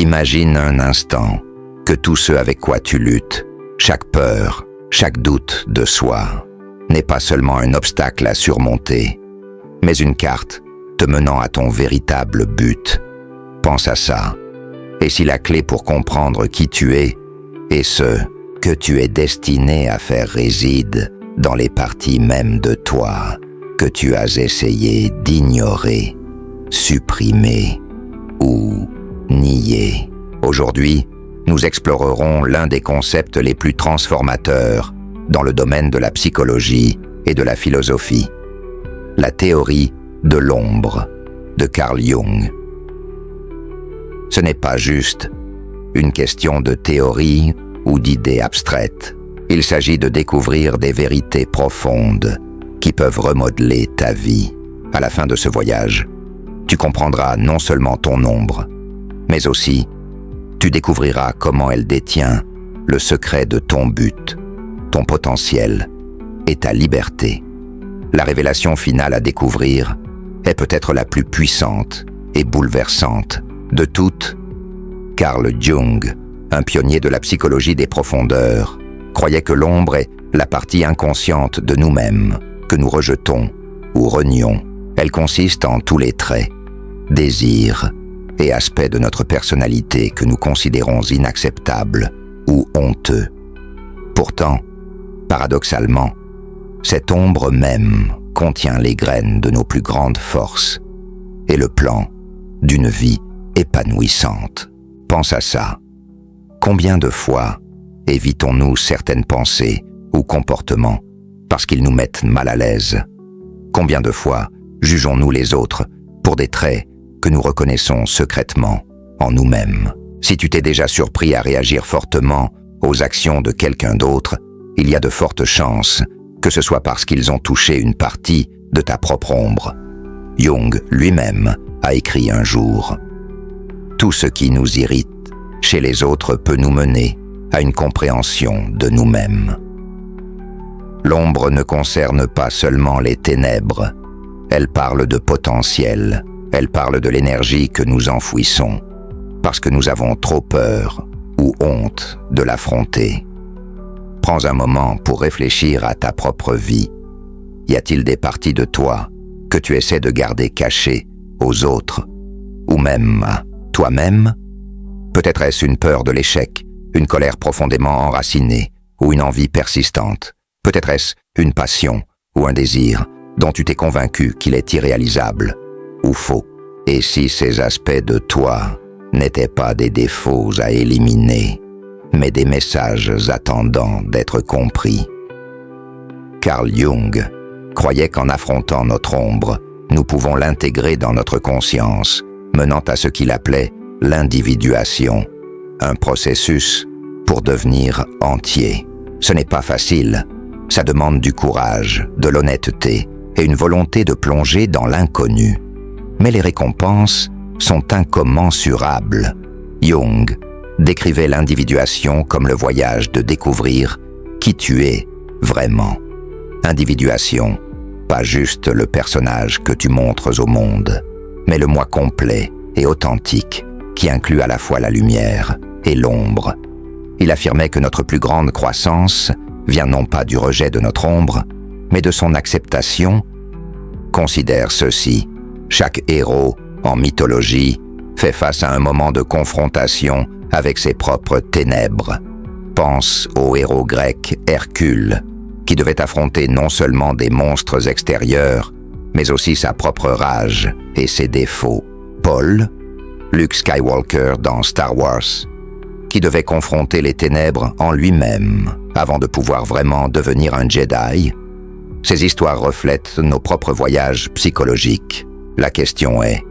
Imagine un instant que tout ce avec quoi tu luttes, chaque peur, chaque doute de soi, n'est pas seulement un obstacle à surmonter, mais une carte te menant à ton véritable but. Pense à ça. Et si la clé pour comprendre qui tu es et ce que tu es destiné à faire réside dans les parties mêmes de toi que tu as essayé d'ignorer, supprimer ou nier. Aujourd'hui, nous explorerons l'un des concepts les plus transformateurs dans le domaine de la psychologie et de la philosophie, la théorie de l'ombre de Carl Jung. Ce n'est pas juste une question de théorie ou d'idées abstraites. Il s'agit de découvrir des vérités profondes qui peuvent remodeler ta vie. À la fin de ce voyage, tu comprendras non seulement ton ombre, mais aussi tu découvriras comment elle détient le secret de ton but, ton potentiel et ta liberté. La révélation finale à découvrir est peut-être la plus puissante et bouleversante de toutes. Carl Jung, un pionnier de la psychologie des profondeurs, croyait que l'ombre est la partie inconsciente de nous-mêmes, que nous rejetons ou renions. Elle consiste en tous les traits, désirs et aspects de notre personnalité que nous considérons inacceptables ou honteux. Pourtant, paradoxalement, cette ombre même contient les graines de nos plus grandes forces et le plan d'une vie épanouissante. Pense à ça. Combien de fois évitons-nous certaines pensées ou comportements parce qu'ils nous mettent mal à l'aise? Combien de fois jugeons-nous les autres pour des traits que nous reconnaissons secrètement en nous-mêmes? Si tu t'es déjà surpris à réagir fortement aux actions de quelqu'un d'autre, il y a de fortes chances que ce soit parce qu'ils ont touché une partie de ta propre ombre. Jung lui-même a écrit un jour: « Tout ce qui nous irrite chez les autres peut nous mener à une compréhension de nous-mêmes. » L'ombre ne concerne pas seulement les ténèbres, elle parle de potentiel, elle parle de l'énergie que nous enfouissons, parce que nous avons trop peur ou honte de l'affronter. Prends un moment pour réfléchir à ta propre vie. Y a-t-il des parties de toi que tu essaies de garder cachées aux autres, ou même à toi-même? Peut-être est-ce une peur de l'échec, une colère profondément enracinée, ou une envie persistante. Peut-être est-ce une passion ou un désir dont tu t'es convaincu qu'il est irréalisable ou faux. Et si ces aspects de toi n'étaient pas des défauts à éliminer, mais des messages attendant d'être compris? Carl Jung croyait qu'en affrontant notre ombre, nous pouvons l'intégrer dans notre conscience, menant à ce qu'il appelait l'individuation, un processus pour devenir entier. Ce n'est pas facile, ça demande du courage, de l'honnêteté et une volonté de plonger dans l'inconnu. Mais les récompenses sont incommensurables. Jung décrivait l'individuation comme le voyage de découvrir qui tu es vraiment. Individuation, pas juste le personnage que tu montres au monde, mais le moi complet et authentique qui inclut à la fois la lumière et l'ombre. Il affirmait que notre plus grande croissance vient non pas du rejet de notre ombre, mais de son acceptation. Considère ceci: chaque héros en mythologie fait face à un moment de confrontation avec ses propres ténèbres. Pense au héros grec Hercule, qui devait affronter non seulement des monstres extérieurs, mais aussi sa propre rage et ses défauts. Paul, Luke Skywalker dans Star Wars, qui devait confronter les ténèbres en lui-même avant de pouvoir vraiment devenir un Jedi. Ces histoires reflètent nos propres voyages psychologiques. La question est: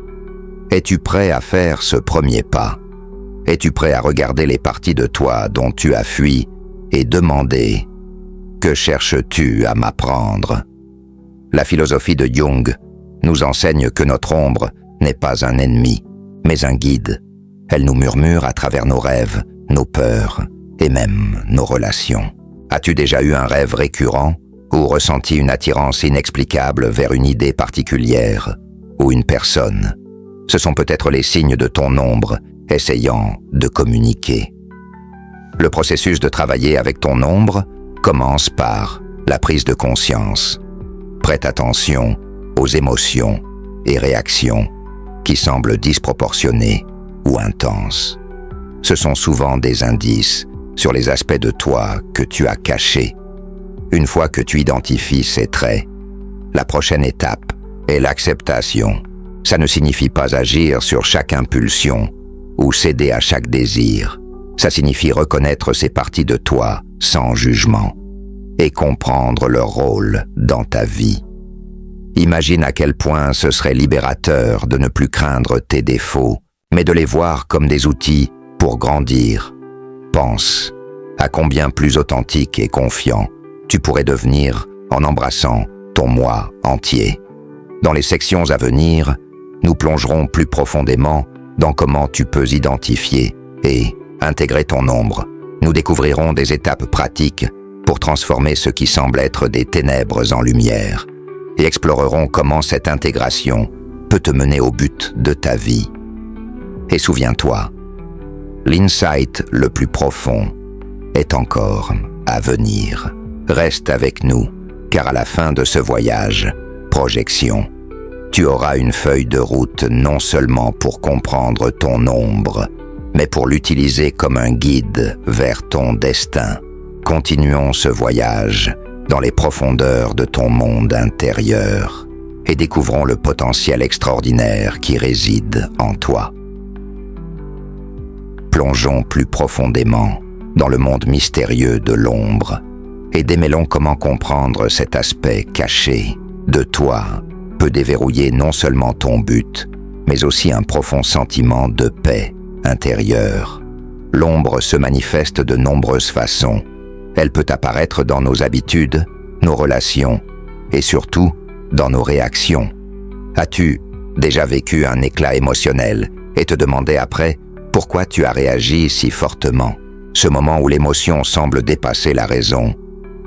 es-tu prêt à faire ce premier pas? Es-tu prêt à regarder les parties de toi dont tu as fui et demander: que cherches-tu à m'apprendre? La philosophie de Jung nous enseigne que notre ombre n'est pas un ennemi, mais un guide. Elle nous murmure à travers nos rêves, nos peurs et même nos relations. As-tu déjà eu un rêve récurrent ou ressenti une attirance inexplicable vers une idée particulière ou une personne? Ce sont peut-être les signes de ton ombre essayant de communiquer. Le processus de travailler avec ton ombre commence par la prise de conscience. Prête attention aux émotions et réactions qui semblent disproportionnées ou intenses. Ce sont souvent des indices sur les aspects de toi que tu as cachés. Une fois que tu identifies ces traits, la prochaine étape est l'acceptation. Ça ne signifie pas agir sur chaque impulsion ou céder à chaque désir. Ça signifie reconnaître ces parties de toi sans jugement et comprendre leur rôle dans ta vie. Imagine à quel point ce serait libérateur de ne plus craindre tes défauts, mais de les voir comme des outils pour grandir. Pense à combien plus authentique et confiant tu pourrais devenir en embrassant ton moi entier. Dans les sections à venir, nous plongerons plus profondément dans comment tu peux identifier et intégrer ton ombre. Nous découvrirons des étapes pratiques pour transformer ce qui semble être des ténèbres en lumière et explorerons comment cette intégration peut te mener au but de ta vie. Et souviens-toi, l'insight le plus profond est encore à venir. Reste avec nous, car à la fin de ce voyage, projection, tu auras une feuille de route non seulement pour comprendre ton ombre, mais pour l'utiliser comme un guide vers ton destin. Continuons ce voyage dans les profondeurs de ton monde intérieur et découvrons le potentiel extraordinaire qui réside en toi. Plongeons plus profondément dans le monde mystérieux de l'ombre et démêlons comment comprendre cet aspect caché de toi peut déverrouiller non seulement ton but, mais aussi un profond sentiment de paix intérieure. L'ombre se manifeste de nombreuses façons. Elle peut apparaître dans nos habitudes, nos relations et surtout dans nos réactions. As-tu déjà vécu un éclat émotionnel et te demandé après pourquoi tu as réagi si fortement? Ce moment où l'émotion semble dépasser la raison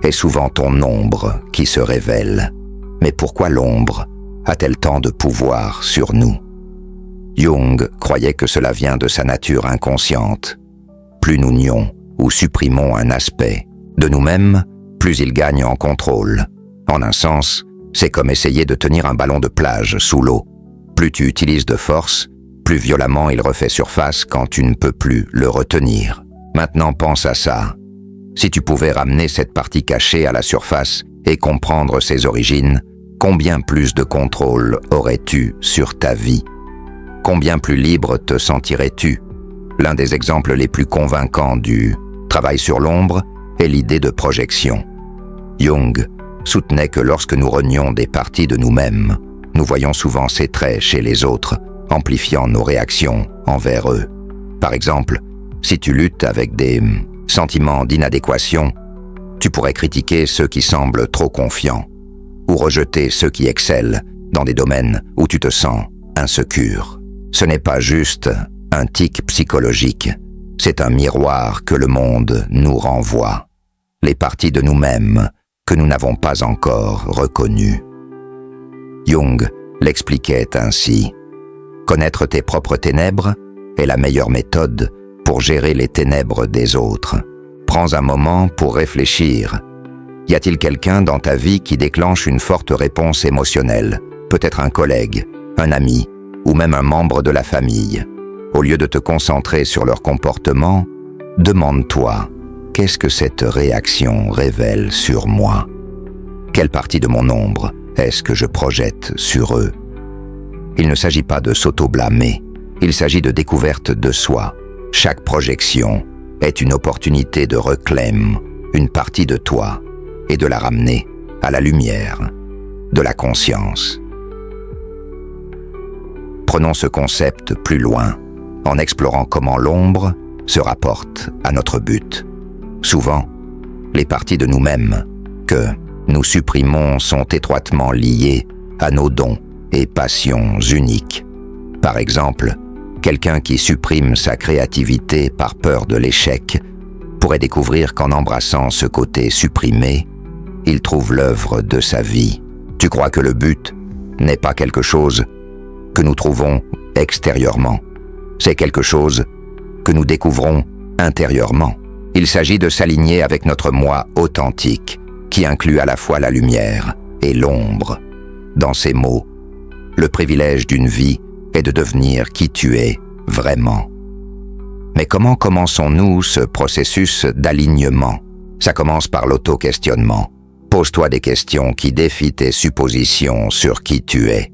est souvent ton ombre qui se révèle. Mais pourquoi l'ombre a-t-elle tant de pouvoir sur nous? Jung croyait que cela vient de sa nature inconsciente. Plus nous nions ou supprimons un aspect de nous-mêmes, plus il gagne en contrôle. En un sens, c'est comme essayer de tenir un ballon de plage sous l'eau. Plus tu utilises de force, plus violemment il refait surface quand tu ne peux plus le retenir. Maintenant pense à ça. Si tu pouvais ramener cette partie cachée à la surface et comprendre ses origines, combien plus de contrôle aurais-tu sur ta vie? Combien plus libre te sentirais-tu? L'un des exemples les plus convaincants du travail sur l'ombre est l'idée de projection. Jung soutenait que lorsque nous renions des parties de nous-mêmes, nous voyons souvent ces traits chez les autres, amplifiant nos réactions envers eux. Par exemple, si tu luttes avec des sentiments d'inadéquation, tu pourrais critiquer ceux qui semblent trop confiants ou rejeter ceux qui excellent dans des domaines où tu te sens insécure. Ce n'est pas juste un tic psychologique, c'est un miroir que le monde nous renvoie. Les parties de nous-mêmes que nous n'avons pas encore reconnues. Jung l'expliquait ainsi. Connaître tes propres ténèbres est la meilleure méthode pour gérer les ténèbres des autres. Prends un moment pour réfléchir. Y a-t-il quelqu'un dans ta vie qui déclenche une forte réponse émotionnelle? Peut-être un collègue, un ami, ou même un membre de la famille. Au lieu de te concentrer sur leur comportement, demande-toi, qu'est-ce que cette réaction révèle sur moi? Quelle partie de mon ombre est-ce que je projette sur eux? Il ne s'agit pas de s'auto-blâmer, il s'agit de découverte de soi. Chaque projection est une opportunité de reclaim une partie de toi et de la ramener à la lumière de la conscience. Prenons ce concept plus loin, en explorant comment l'ombre se rapporte à notre but. Souvent, les parties de nous-mêmes que nous supprimons sont étroitement liées à nos dons et passions uniques. Par exemple, quelqu'un qui supprime sa créativité par peur de l'échec pourrait découvrir qu'en embrassant ce côté supprimé, il trouve l'œuvre de sa vie. Tu crois que le but n'est pas quelque chose que nous trouvons extérieurement, C'est quelque chose que nous découvrons intérieurement. Il s'agit de s'aligner avec notre moi authentique, qui inclut à la fois la lumière et l'ombre. Dans ces mots, le privilège d'une vie est de devenir qui tu es vraiment. Mais comment commençons-nous ce processus d'alignement? Ça commence par l'auto-questionnement. Pose-toi des questions qui défient tes suppositions sur qui tu es.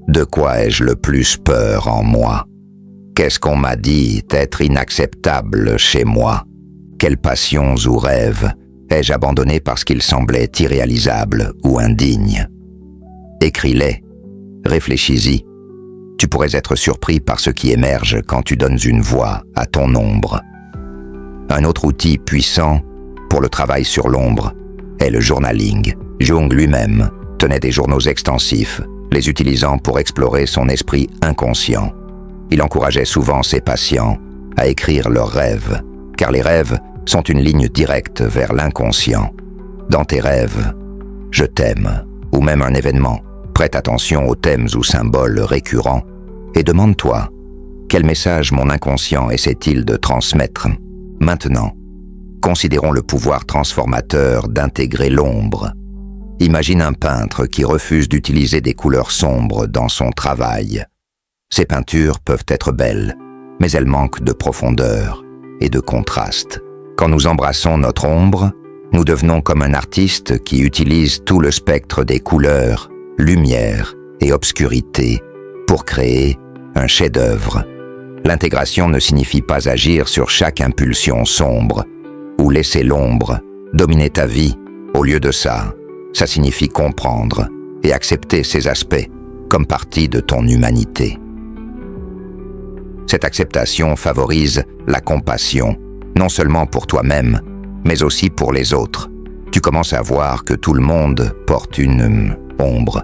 De quoi ai-je le plus peur en moi? Qu'est-ce qu'on m'a dit être inacceptable chez moi? Quelles passions ou rêves ai-je abandonnés parce qu'ils semblaient irréalisables ou indignes? Écris-les, réfléchis-y. Tu pourrais être surpris par ce qui émerge quand tu donnes une voix à ton ombre. Un autre outil puissant pour le travail sur l'ombre est le journaling. Jung lui-même tenait des journaux extensifs, les utilisant pour explorer son esprit inconscient. Il encourageait souvent ses patients à écrire leurs rêves, car les rêves sont une ligne directe vers l'inconscient. Dans tes rêves, je t'aime, ou même un événement, prête attention aux thèmes ou symboles récurrents et demande-toi, quel message mon inconscient essaie-t-il de transmettre? Maintenant, considérons le pouvoir transformateur d'intégrer l'ombre. Imagine un peintre qui refuse d'utiliser des couleurs sombres dans son travail. Ces peintures peuvent être belles, mais elles manquent de profondeur et de contraste. Quand nous embrassons notre ombre, nous devenons comme un artiste qui utilise tout le spectre des couleurs, lumière et obscurité pour créer un chef-d'œuvre. L'intégration ne signifie pas agir sur chaque impulsion sombre ou laisser l'ombre dominer ta vie. Au lieu de ça, ça signifie comprendre et accepter ces aspects comme partie de ton humanité. Cette acceptation favorise la compassion, non seulement pour toi-même, mais aussi pour les autres. Tu commences à voir que tout le monde porte une ombre,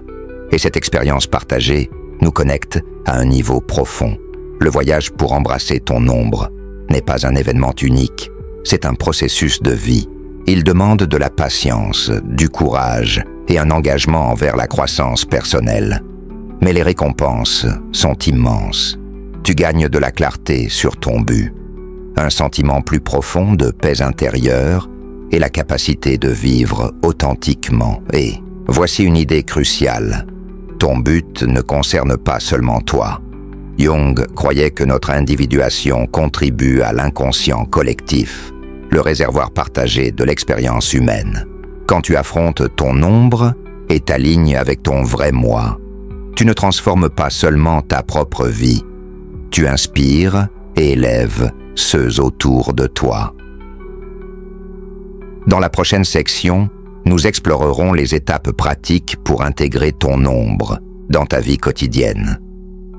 et cette expérience partagée nous connecte à un niveau profond. Le voyage pour embrasser ton ombre n'est pas un événement unique, c'est un processus de vie. Il demande de la patience, du courage et un engagement envers la croissance personnelle. Mais les récompenses sont immenses. Tu gagnes de la clarté sur ton but, un sentiment plus profond de paix intérieure et la capacité de vivre authentiquement. Et voici une idée cruciale. Ton but ne concerne pas seulement toi. Jung croyait que notre individuation contribue à l'inconscient collectif, le réservoir partagé de l'expérience humaine. Quand tu affrontes ton ombre et t'alignes avec ton vrai moi, tu ne transformes pas seulement ta propre vie, tu inspires et élèves ceux autour de toi. Dans la prochaine section, nous explorerons les étapes pratiques pour intégrer ton ombre dans ta vie quotidienne.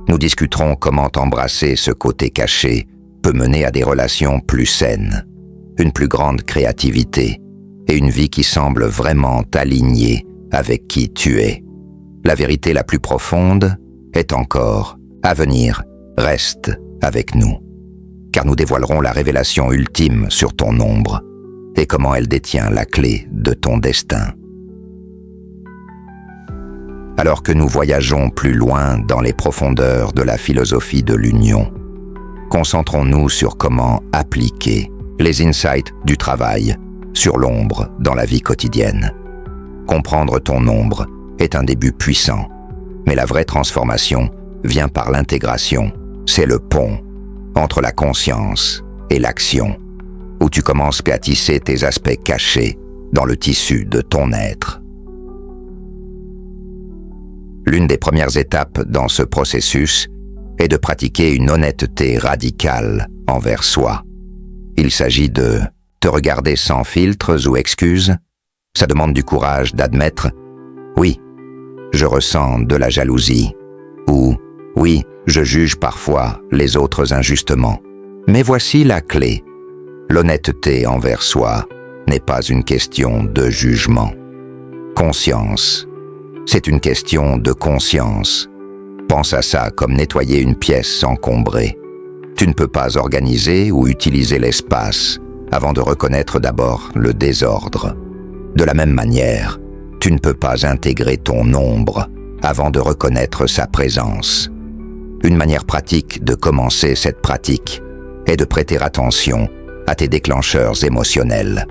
Nous discuterons comment embrasser ce côté caché peut mener à des relations plus saines, une plus grande créativité et une vie qui semble vraiment alignée avec qui tu es. La vérité la plus profonde est encore à venir. Reste avec nous, car nous dévoilerons la révélation ultime sur ton ombre et comment elle détient la clé de ton destin. Alors que nous voyageons plus loin dans les profondeurs de la philosophie de l'union, concentrons-nous sur comment appliquer les insights du travail sur l'ombre dans la vie quotidienne. Comprendre ton ombre est un début puissant, mais la vraie transformation vient par l'intégration. C'est le pont entre la conscience et l'action, où tu commences à tisser tes aspects cachés dans le tissu de ton être. L'une des premières étapes dans ce processus est de pratiquer une honnêteté radicale envers soi. Il s'agit de te regarder sans filtres ou excuses. Ça demande du courage d'admettre « Oui, je ressens de la jalousie » ou « Oui, je juge parfois les autres injustement. » Mais voici la clé. L'honnêteté envers soi n'est pas une question de jugement. Conscience, c'est une question de conscience. Pense à ça comme nettoyer une pièce encombrée. Tu ne peux pas organiser ou utiliser l'espace avant de reconnaître d'abord le désordre. De la même manière, tu ne peux pas intégrer ton ombre avant de reconnaître sa présence. Une manière pratique de commencer cette pratique est de prêter attention à tes déclencheurs émotionnels.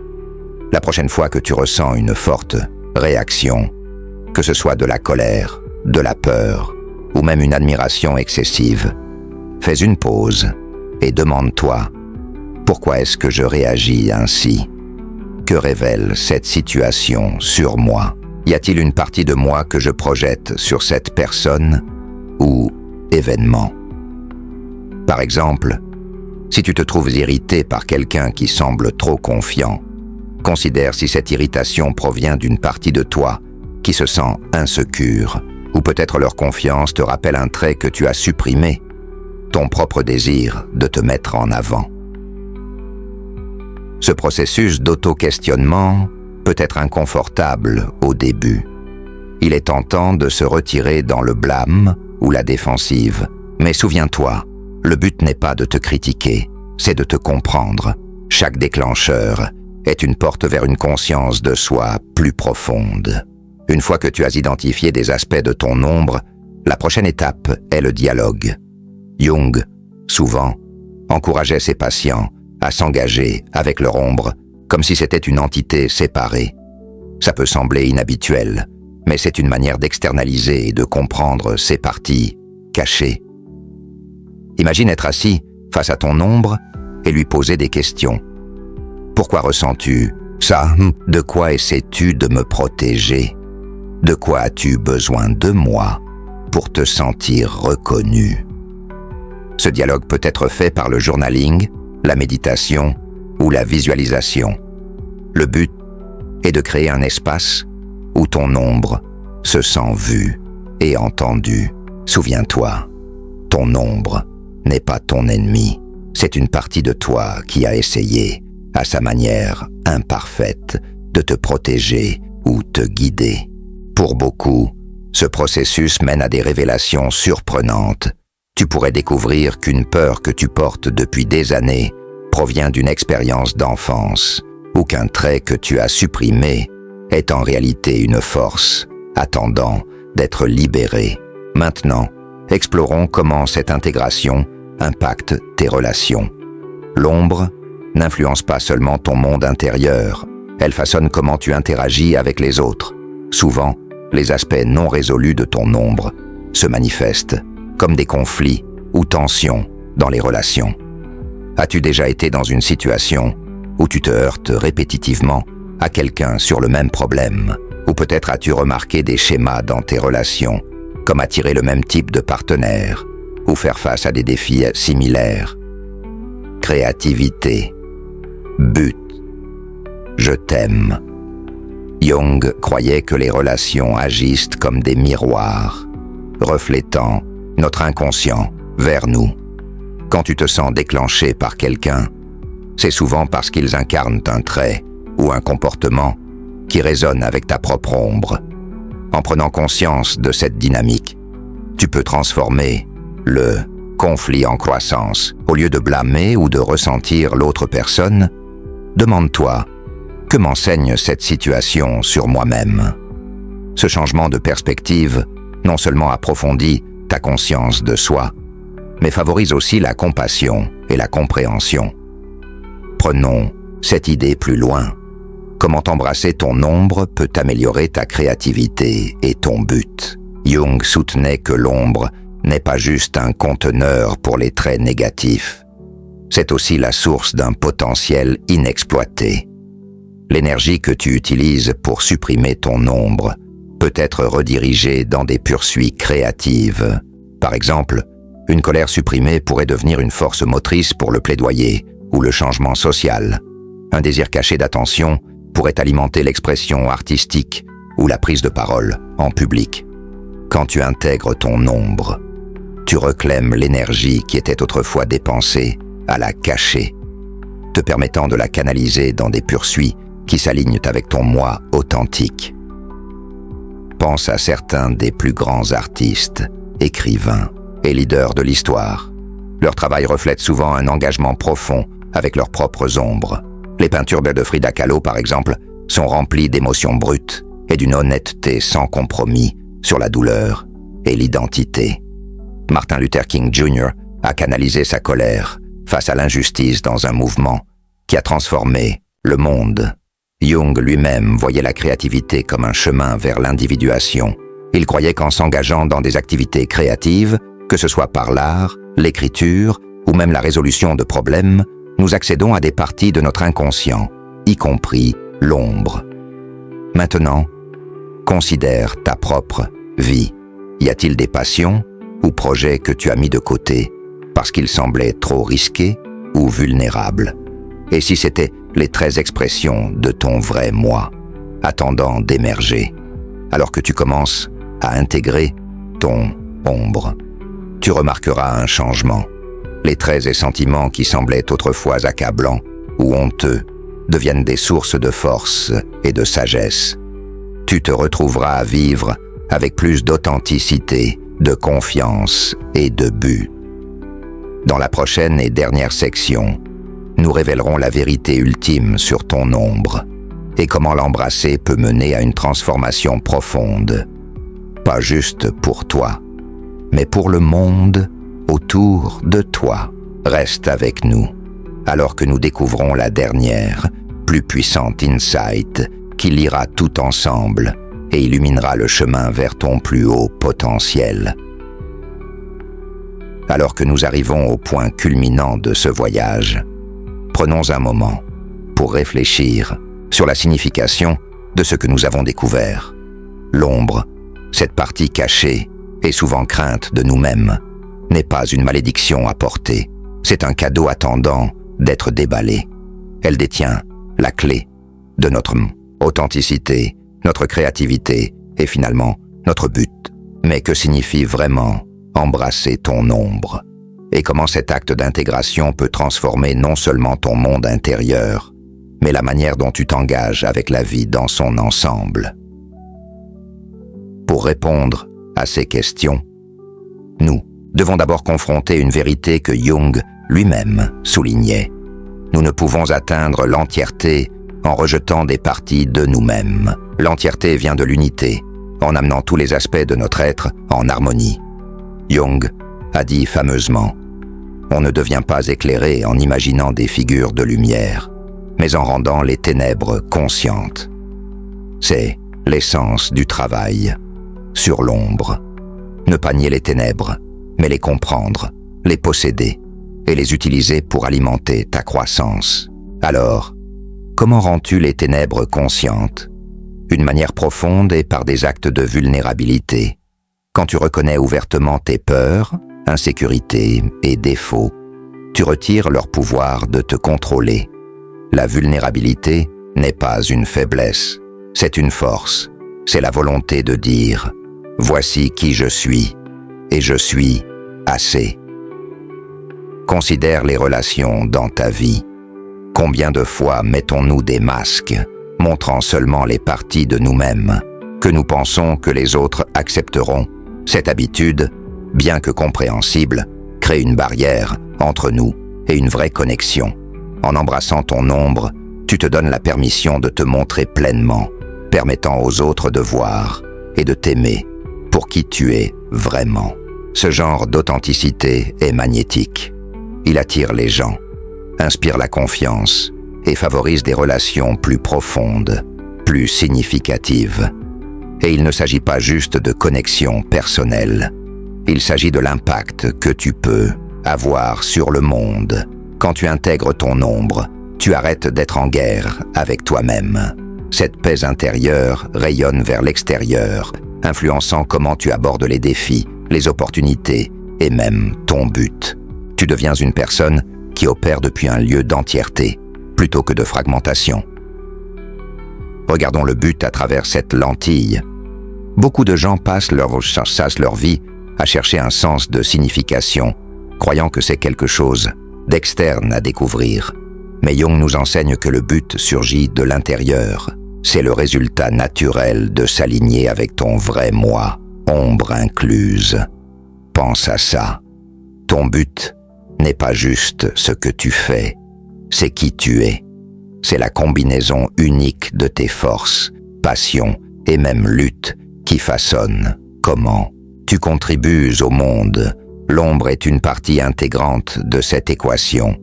La prochaine fois que tu ressens une forte réaction, que ce soit de la colère, de la peur ou même une admiration excessive, fais une pause et demande-toi « Pourquoi est-ce que je réagis ainsi ? Que révèle cette situation sur moi ? Y a-t-il une partie de moi que je projette sur cette personne ou événement ? Par exemple, si tu te trouves irrité par quelqu'un qui semble trop confiant, considère si cette irritation provient d'une partie de toi qui se sent insécure, ou peut-être leur confiance te rappelle un trait que tu as supprimé, ton propre désir de te mettre en avant. Ce processus d'auto-questionnement peut être inconfortable au début. Il est tentant de se retirer dans le blâme ou la défensive, mais souviens-toi, le but n'est pas de te critiquer, c'est de te comprendre. Chaque déclencheur est une porte vers une conscience de soi plus profonde. Une fois que tu as identifié des aspects de ton ombre, la prochaine étape est le dialogue. Jung, souvent, encourageait ses patients à s'engager avec leur ombre comme si c'était une entité séparée. Ça peut sembler inhabituel, mais c'est une manière d'externaliser et de comprendre ces parties cachées. Imagine être assis face à ton ombre et lui poser des questions. Pourquoi ressens-tu ça ? De quoi essaies-tu de me protéger ? De quoi as-tu besoin de moi pour te sentir reconnu ? Ce dialogue peut être fait par le journaling, la méditation ou la visualisation. Le but est de créer un espace où ton ombre se sent vue et entendue. Souviens-toi, ton ombre n'est pas ton ennemi. C'est une partie de toi qui a essayé, à sa manière imparfaite, de te protéger ou te guider. Pour beaucoup, ce processus mène à des révélations surprenantes. Tu pourrais découvrir qu'une peur que tu portes depuis des années provient d'une expérience d'enfance, ou qu'un trait que tu as supprimé est en réalité une force, attendant d'être libérée. Maintenant, explorons comment cette intégration impacte tes relations. L'ombre n'influence pas seulement ton monde intérieur, elle façonne comment tu interagis avec les autres. Souvent, les aspects non résolus de ton ombre se manifestent comme des conflits ou tensions dans les relations. As-tu déjà été dans une situation où tu te heurtes répétitivement à quelqu'un sur le même problème? Ou peut-être as-tu remarqué des schémas dans tes relations, comme attirer le même type de partenaire ou faire face à des défis similaires? Créativité, but, je t'aime. Jung croyait que les relations agissent comme des miroirs, reflétant notre inconscient vers nous. Quand tu te sens déclenché par quelqu'un, c'est souvent parce qu'ils incarnent un trait ou un comportement qui résonne avec ta propre ombre. En prenant conscience de cette dynamique, tu peux transformer le conflit en croissance. Au lieu de blâmer ou de ressentir l'autre personne, demande-toi: que m'enseigne cette situation sur moi-même? Ce changement de perspective non seulement approfondit ta conscience de soi, mais favorise aussi la compassion et la compréhension. Prenons cette idée plus loin. Comment embrasser ton ombre peut améliorer ta créativité et ton but. Jung soutenait que l'ombre n'est pas juste un conteneur pour les traits négatifs. C'est aussi la source d'un potentiel inexploité. L'énergie que tu utilises pour supprimer ton ombre peut être redirigée dans des poursuites créatives. Par exemple, une colère supprimée pourrait devenir une force motrice pour le plaidoyer ou le changement social. Un désir caché d'attention pourrait alimenter l'expression artistique ou la prise de parole en public. Quand tu intègres ton ombre, tu reclaimes l'énergie qui était autrefois dépensée à la cacher, te permettant de la canaliser dans des poursuites qui s'alignent avec ton moi authentique. Pense à certains des plus grands artistes, écrivains et leaders de l'histoire. Leur travail reflète souvent un engagement profond avec leurs propres ombres. Les peintures de Frida Kahlo, par exemple, sont remplies d'émotions brutes et d'une honnêteté sans compromis sur la douleur et l'identité. Martin Luther King Jr. a canalisé sa colère face à l'injustice dans un mouvement qui a transformé le monde. Jung lui-même voyait la créativité comme un chemin vers l'individuation. Il croyait qu'en s'engageant dans des activités créatives, que ce soit par l'art, l'écriture ou même la résolution de problèmes, nous accédons à des parties de notre inconscient, y compris l'ombre. Maintenant, considère ta propre vie. Y a-t-il des passions ou projets que tu as mis de côté parce qu'ils semblaient trop risqués ou vulnérables? Et si c'était les 13 expressions de ton vrai moi, attendant d'émerger, alors que tu commences à intégrer ton ombre, tu remarqueras un changement. Les 13 sentiments qui semblaient autrefois accablants ou honteux deviennent des sources de force et de sagesse. Tu te retrouveras à vivre avec plus d'authenticité, de confiance et de but. Dans la prochaine et dernière section, nous révélerons la vérité ultime sur ton ombre et comment l'embrasser peut mener à une transformation profonde, pas juste pour toi, mais pour le monde autour de toi. Reste avec nous, alors que nous découvrons la dernière, plus puissante insight qui liera tout ensemble et illuminera le chemin vers ton plus haut potentiel. Alors que nous arrivons au point culminant de ce voyage, prenons un moment pour réfléchir sur la signification de ce que nous avons découvert. L'ombre, cette partie cachée et souvent crainte de nous-mêmes, n'est pas une malédiction à porter, c'est un cadeau attendant d'être déballé. Elle détient la clé de notre authenticité, notre créativité et finalement notre but. Mais que signifie vraiment embrasser ton ombre? Et comment cet acte d'intégration peut transformer non seulement ton monde intérieur, mais la manière dont tu t'engages avec la vie dans son ensemble? Pour répondre à ces questions, nous devons d'abord confronter une vérité que Jung lui-même soulignait. Nous ne pouvons atteindre l'entièreté en rejetant des parties de nous-mêmes. L'entièreté vient de l'unité, en amenant tous les aspects de notre être en harmonie. Jung a dit fameusement: « On ne devient pas éclairé en imaginant des figures de lumière, mais en rendant les ténèbres conscientes. » C'est l'essence du travail sur l'ombre. Ne pas nier les ténèbres, mais les comprendre, les posséder et les utiliser pour alimenter ta croissance. Alors, comment rends-tu les ténèbres conscientes? D'une manière profonde et par des actes de vulnérabilité. Quand tu reconnais ouvertement tes peurs, insécurités et défauts, tu retires leur pouvoir de te contrôler. La vulnérabilité n'est pas une faiblesse, c'est une force. C'est la volonté de dire « Voici qui je suis, et je suis assez ». Considère les relations dans ta vie. Combien de fois mettons-nous des masques, montrant seulement les parties de nous-mêmes, que nous pensons que les autres accepteront? Cette habitude, bien que compréhensible, crée une barrière entre nous et une vraie connexion. En embrassant ton ombre, tu te donnes la permission de te montrer pleinement, permettant aux autres de voir et de t'aimer pour qui tu es vraiment. Ce genre d'authenticité est magnétique. Il attire les gens, inspire la confiance et favorise des relations plus profondes, plus significatives. Et il ne s'agit pas juste de connexion personnelle. Il s'agit de l'impact que tu peux avoir sur le monde. Quand tu intègres ton ombre, tu arrêtes d'être en guerre avec toi-même. Cette paix intérieure rayonne vers l'extérieur, influençant comment tu abordes les défis, les opportunités et même ton but. Tu deviens une personne qui opère depuis un lieu d'entièreté, plutôt que de fragmentation. Regardons le but à travers cette lentille. Beaucoup de gens passent leur vie à chercher un sens de signification, croyant que c'est quelque chose d'externe à découvrir. Mais Jung nous enseigne que le but surgit de l'intérieur. C'est le résultat naturel de s'aligner avec ton vrai moi, ombre incluse. Pense à ça. Ton but n'est pas juste ce que tu fais, c'est qui tu es. C'est la combinaison unique de tes forces, passions et même luttes qui façonne comment tu contribues au monde L'ombre est une partie intégrante de cette équation.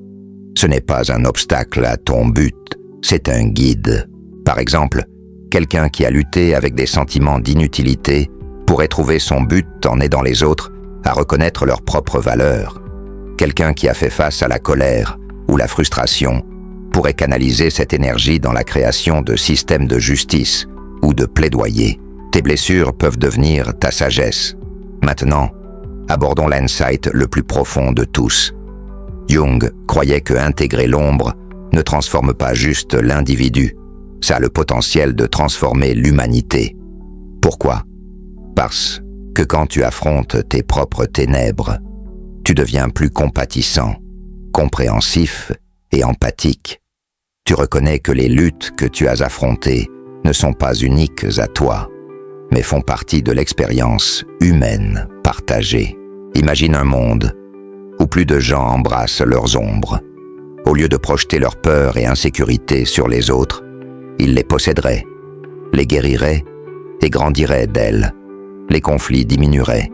Ce n'est pas un obstacle à ton but, c'est un guide. Par exemple, quelqu'un qui a lutté avec des sentiments d'inutilité pourrait trouver son but en aidant les autres à reconnaître leurs propres valeurs. Quelqu'un qui a fait face à la colère ou la frustration pourrait canaliser cette énergie dans la création de systèmes de justice ou de plaidoyer. Tes blessures peuvent devenir ta sagesse. Maintenant, abordons l'insight le plus profond de tous. Jung croyait que intégrer l'ombre ne transforme pas juste l'individu, ça a le potentiel de transformer l'humanité. Pourquoi? Parce que quand tu affrontes tes propres ténèbres, tu deviens plus compatissant, compréhensif et empathique. Tu reconnais que les luttes que tu as affrontées ne sont pas uniques à toi, mais font partie de l'expérience humaine partagée. Imagine un monde où plus de gens embrassent leurs ombres. Au lieu de projeter leur peur et insécurité sur les autres, ils les posséderaient, les guériraient et grandiraient d'elles. Les conflits diminueraient,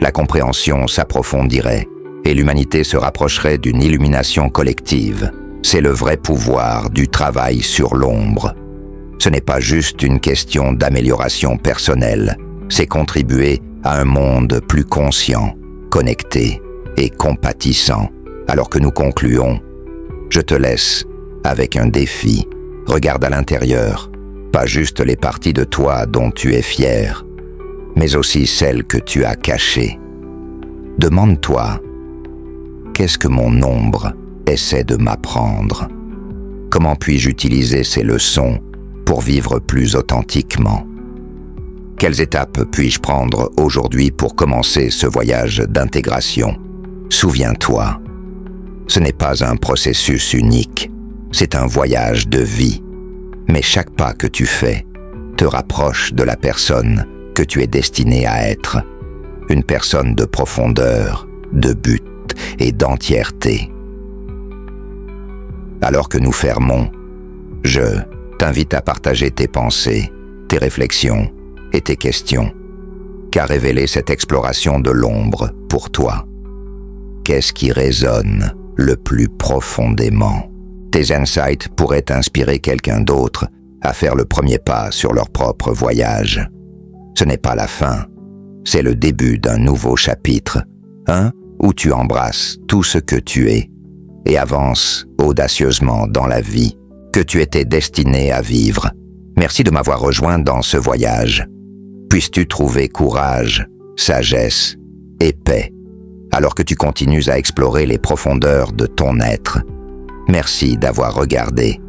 la compréhension s'approfondirait et l'humanité se rapprocherait d'une illumination collective. C'est le vrai pouvoir du travail sur l'ombre. Ce n'est pas juste une question d'amélioration personnelle, c'est contribuer à un monde plus conscient, connecté et compatissant. Alors que nous concluons, je te laisse avec un défi. Regarde à l'intérieur, pas juste les parties de toi dont tu es fier, mais aussi celles que tu as cachées. Demande-toi, qu'est-ce que mon ombre essaie de m'apprendre? Comment puis-je utiliser ces leçons pour vivre plus authentiquement? Quelles étapes puis-je prendre aujourd'hui pour commencer ce voyage d'intégration? Souviens-toi, ce n'est pas un processus unique, c'est un voyage de vie. Mais chaque pas que tu fais te rapproche de la personne que tu es destiné à être. Une personne de profondeur, de but et d'entièreté. Alors que nous fermons, je t'invite à partager tes pensées, tes réflexions et tes questions. Qu'a révélé cette exploration de l'ombre pour toi? Qu'est-ce qui résonne le plus profondément? Tes insights pourraient inspirer quelqu'un d'autre à faire le premier pas sur leur propre voyage. Ce n'est pas la fin, c'est le début d'un nouveau chapitre, où tu embrasses tout ce que tu es et avances audacieusement dans la vie que tu étais destiné à vivre. Merci de m'avoir rejoint dans ce voyage. Puisses-tu trouver courage, sagesse et paix alors que tu continues à explorer les profondeurs de ton être. Merci d'avoir regardé